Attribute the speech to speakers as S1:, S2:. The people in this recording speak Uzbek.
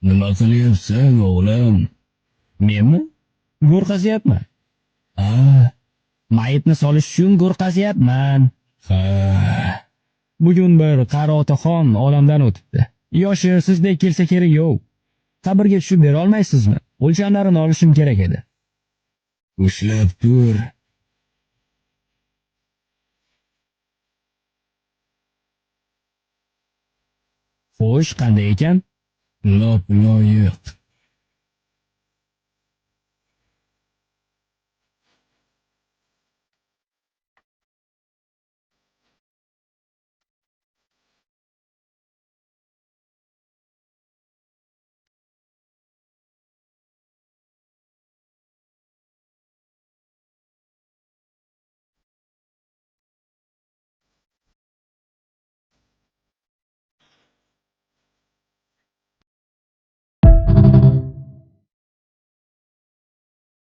S1: Nima qilyapsan, o'g'lim?
S2: Menmi? Go'r qazyapman.
S1: Ha,
S2: Mayitni solish uchun go'r qazyapman.
S1: ha.
S2: Bugun bir qari otaxon olamdan o'tibdi. Yoshi sizdek kelsa kerak yo'q. Qabrga tushib bera olmaysizmi? O'lchamlarini olishim kerak edi.
S1: Ushlab tur.
S2: Xo'sh, qanday ekan?
S1: Lop loyiq.